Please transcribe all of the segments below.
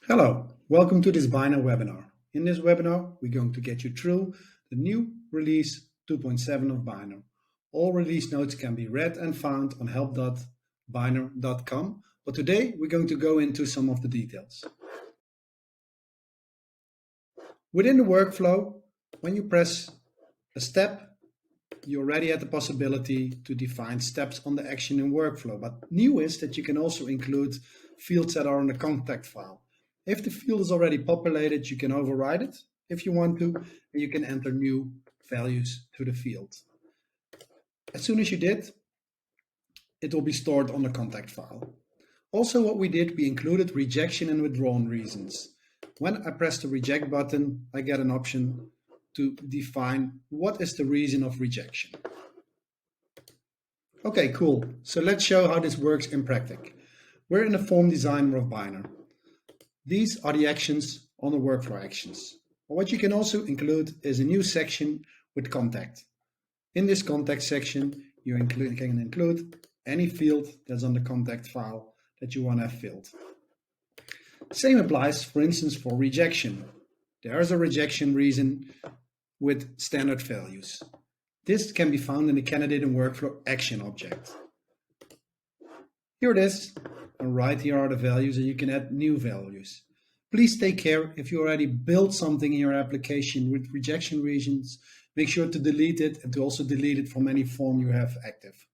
Hello, welcome to this Biner webinar. In this webinar, we're going to get you through the new release 2.7 of Biner. All release notes can be read and found on help.biner.com, but today we're going to go into some of the details. Within the workflow, when you press a step, you already had the possibility to define steps on the action in workflow, but new is that you can also include fields that are in the contact file. If the field is already populated, you can override it if you want to, and you can enter new values to the field. As soon as you did, it will be stored on the contact file. Also, what we did, we included rejection and withdrawn reasons. When I press the reject button, I get an option to define what is the reason of rejection. Okay, cool. So let's show how this works in practice. We're in the form designer of Biner. These are the actions on the workflow actions. What you can also include is a new section with contact. In this contact section, you can include any field that's on the contact file that you want to have filled. Same applies, for instance, for rejection. There is a rejection reason with standard values. This can be found in the candidate and workflow action object. Here it is, and right here are the values, and you can add new values. Please take care if you already built something in your application with rejection reasons, make sure to delete it and to also delete it from any form you have active.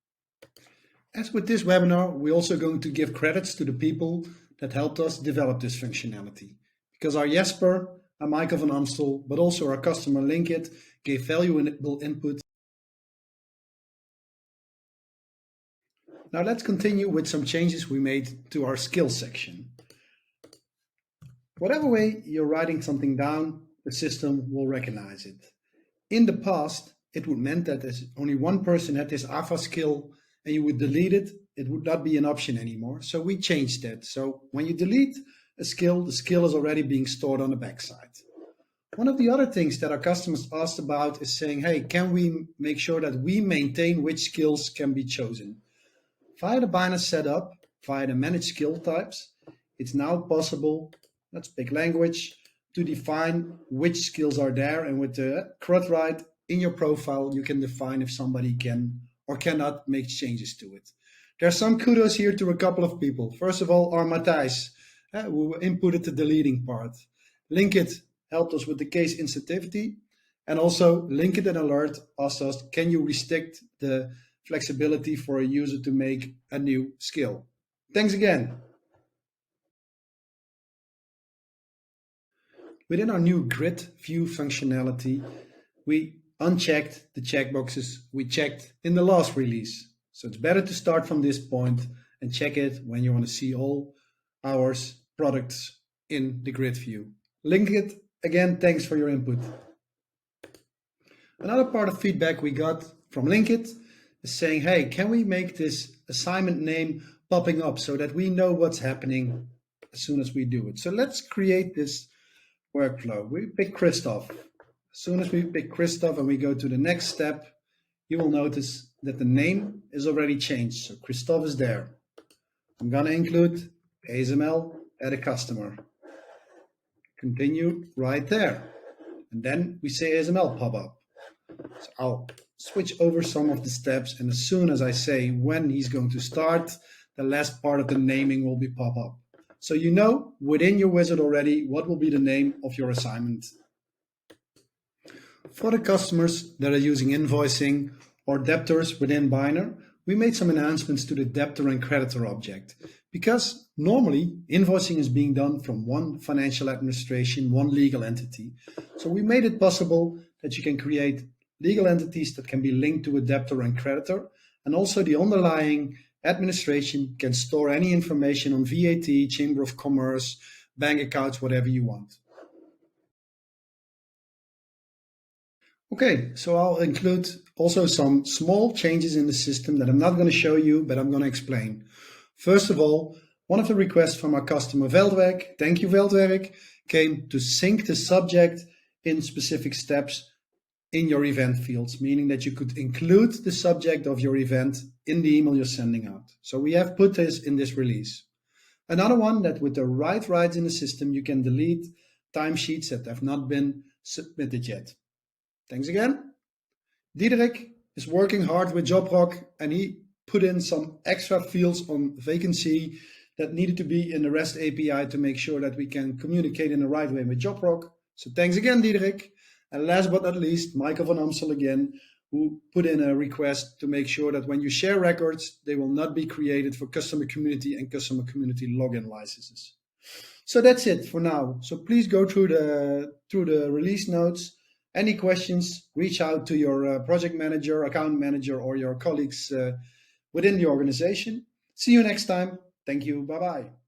As with this webinar, we're also going to give credits to the people that helped us develop this functionality, because our Jesper and Michael van Amstel, but also our customer Linkit, gave valuable input. Now let's continue with some changes we made to our skills section. Whatever way you're writing something down, the system will recognize it. In the past, it would mean that if only one person had this AFA skill and you would delete it, it would not be an option anymore. So we changed that. So when you delete a skill, the skill is already being stored on the backside. One of the other things that our customers asked about is saying, hey, can we make sure that we maintain which skills can be chosen? Via the Biner setup, via the manage skill types, it's now possible, let's pick language, to define which skills are there, and with the CRUD write in your profile, you can define if somebody can or cannot make changes to it. There's some kudos here to a couple of people. First of all, our Matthijs, who inputted the deleting part. Linkit helped us with the case insensitivity, and also Linkit and Alert asked us, can you restrict the flexibility for a user to make a new skill? Thanks again. Within our new grid view functionality, we unchecked the checkboxes we checked in the last release. So it's better to start from this point and check it when you want to see all our products in the grid view. Linkit, again, thanks for your input. Another part of feedback we got from Linkit is saying, hey, can we make this assignment name popping up so that we know what's happening as soon as we do it? So let's create this workflow. We pick Christoph. As soon as we pick Christoph and we go to the next step, you will notice that the name is already changed. So Christoph is there. I'm going to include ASML at a customer. Continue right there. And then we say ASML pop up. So I'll switch over some of the steps, and as soon as I say when he's going to start, the last part of the naming will be pop up. So you know within your wizard already what will be the name of your assignment. For the customers that are using invoicing or debtors within Biner, we made some enhancements to the debtor and creditor object, because normally invoicing is being done from one financial administration, one legal entity. So we made it possible that you can create legal entities that can be linked to a debtor and creditor, and also the underlying administration can store any information on VAT, Chamber of Commerce, bank accounts, whatever you want. Okay, so I'll include also some small changes in the system that I'm not going to show you, but I'm going to explain. First of all, one of the requests from our customer Veldwerk, thank you Veldwerk, came to sync the subject in specific steps in your event fields, meaning that you could include the subject of your event in the email you're sending out. So we have put this in this release. Another one, that with the right rights in the system, you can delete timesheets that have not been submitted yet. Thanks again. Diederik is working hard with JobRock, and he put in some extra fields on vacancy that needed to be in the REST API to make sure that we can communicate in the right way with JobRock. So thanks again, Diederik. And last but not least, Michael van Amstel again, who put in a request to make sure that when you share records, they will not be created for customer community and customer community login licenses. So that's it for now. So please go through the release notes. Any questions, reach out to your project manager, account manager, or your colleagues within the organization. See you next time. Thank you. Bye-bye.